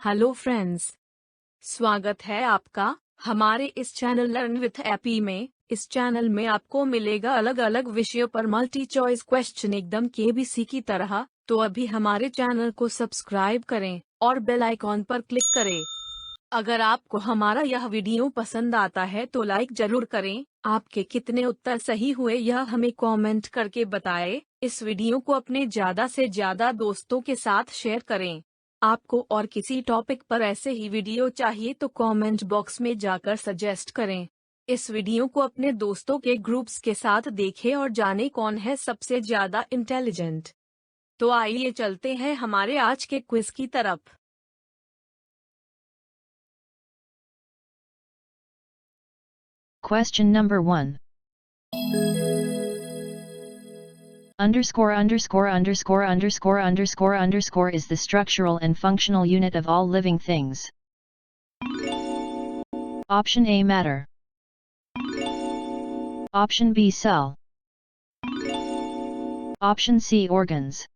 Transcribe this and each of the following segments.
Hello friends, स्वागत है आपका हमारे इस चैनल लर्न विथ एपी में। इस चैनल में आपको मिलेगा अलग अलग विषयों पर मल्टी चॉइस क्वेश्चन एकदम केबीसी की तरह। तो अभी हमारे चैनल को सब्सक्राइब करें और बेल आइकॉन पर क्लिक करें। अगर आपको हमारा यह वीडियो पसंद आता है तो लाइक जरूर करें। आपके कितने उत्तर सही हुए यह हमें कमेंट करके बताएं। इस वीडियो को अपने ज्यादा से ज्यादा दोस्तों के साथ शेयर करें। आपको और किसी टॉपिक पर ऐसे ही वीडियो चाहिए तो कमेंट बॉक्स में जाकर सजेस्ट करें। इस वीडियो को अपने दोस्तों के ग्रुप्स के साथ देखें और जानें कौन है सबसे ज्यादा इंटेलिजेंट। तो आइए चलते हैं हमारे आज के क्विज की तरफ। Question number 1. Underscore underscore underscore underscore underscore underscore is the structural and functional unit of all living things. Option A matter. Option B cell. Option C organs.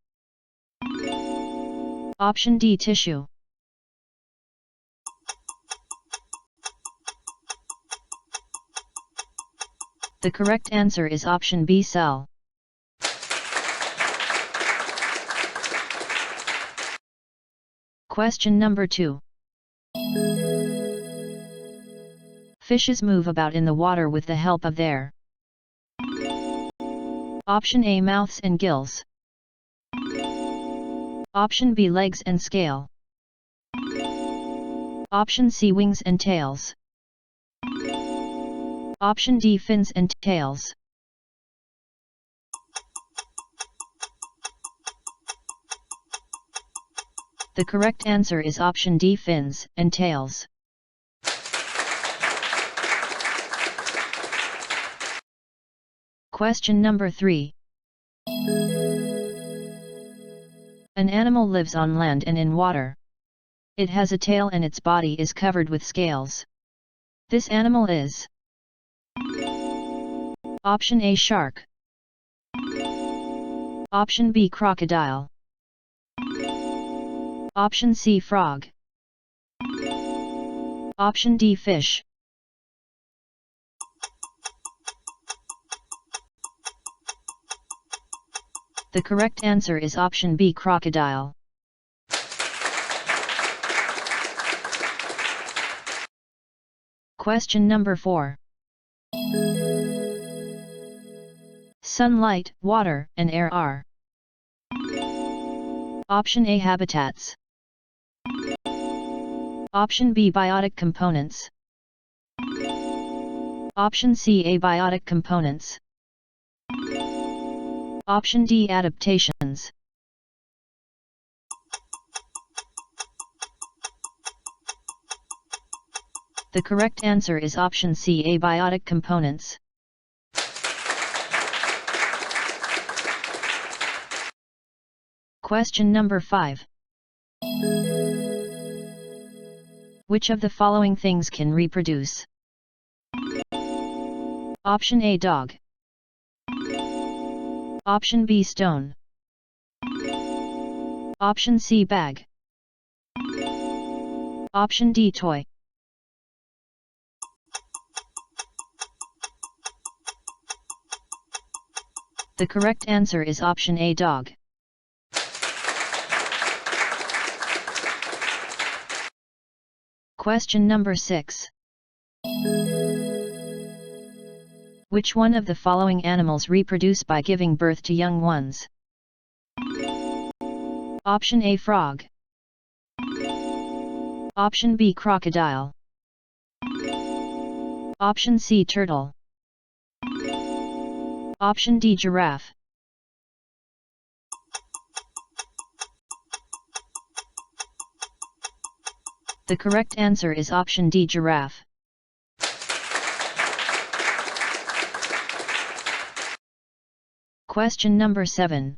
Option D tissue. The correct answer is option B cell. Question number 2. Fishes move about in the water with the help of their Option A mouths and gills. Option B legs and scale. Option C wings and tails. Option D fins and tails. The correct answer is option D fins and tails. Question number 3. An animal lives on land and in water. It has a tail and its body is covered with scales. This animal is Option A shark. Option B crocodile. Option C frog. Option D fish. The correct answer is option B crocodile. Question number 4. Sunlight, water, and air are Option A habitats. Option B biotic components. Option C abiotic components. Option D adaptations. The correct answer is option C abiotic components. Question number 5. Which of the following things can reproduce? Option A dog. Option B stone. Option C bag. Option D toy. The correct answer is option A dog. Question number 6. Which one of the following animals reproduce by giving birth to young ones? Option A frog. Option B crocodile. Option C turtle. Option D giraffe. The correct answer is option D giraffe. Question number 7.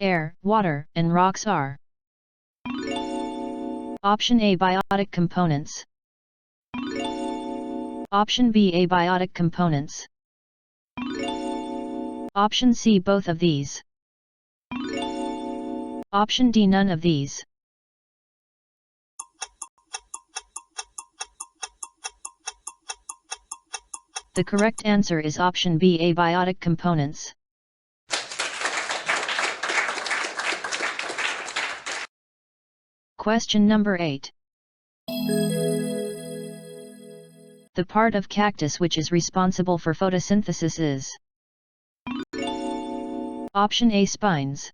Air, water, and rocks are Option A biotic components. Option B abiotic components. Option C both of these. Option D, none of these. The correct answer is option B, abiotic components. Question number 8. The part of cactus which is responsible for photosynthesis is option A, spines.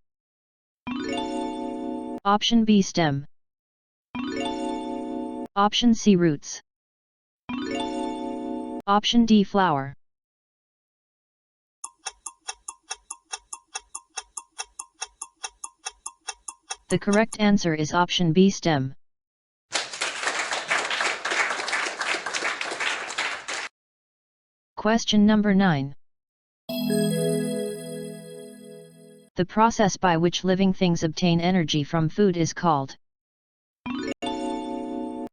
Option B, stem. Option C, roots. Option D, flower. The correct answer is option B, stem. Question number 9. The process by which living things obtain energy from food is called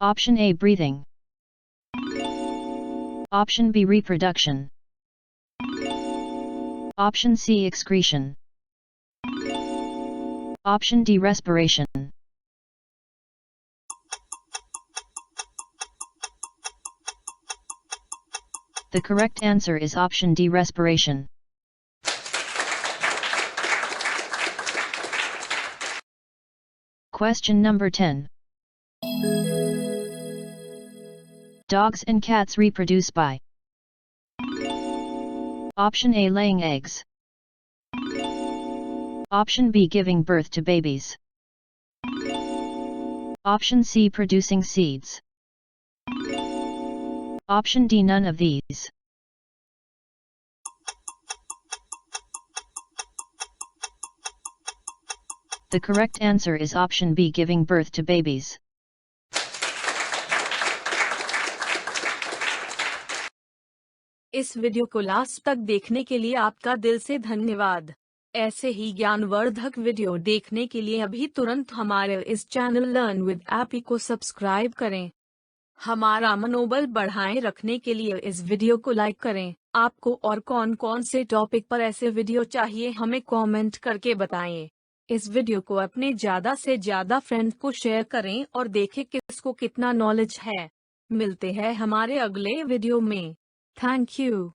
option A, breathing. Option B, reproduction. Option C, excretion. Option D, respiration. The correct answer is option D, respiration. Question number 10. Dogs and cats reproduce by option A, laying eggs. Option B, giving birth to babies. Option C, producing seeds. Option D, none of these. The correct answer is option B, giving birth to babies. इस video को last तक देखने के लिए आपका दिल से धन्यवाद। ऐसे ही ज्ञानवर्धक वीडियो देखने के लिए अभी तुरंत हमारे इस चैनल लर्न विद एपी को सब्सक्राइब करें। हमारा मनोबल बढ़ाए रखने के लिए इस वीडियो को लाइक करें। आपको और कौन कौन से टॉपिक पर ऐसे वीडियो चाहिए हमें कमेंट करके बताएं। इस वीडियो को अपने ज़्यादा से ज़्यादा फ्रेंड को शेयर करें और देखें किसको कितना नॉलेज है। मिलते हैं हमारे अगले वीडियो में। Thank you.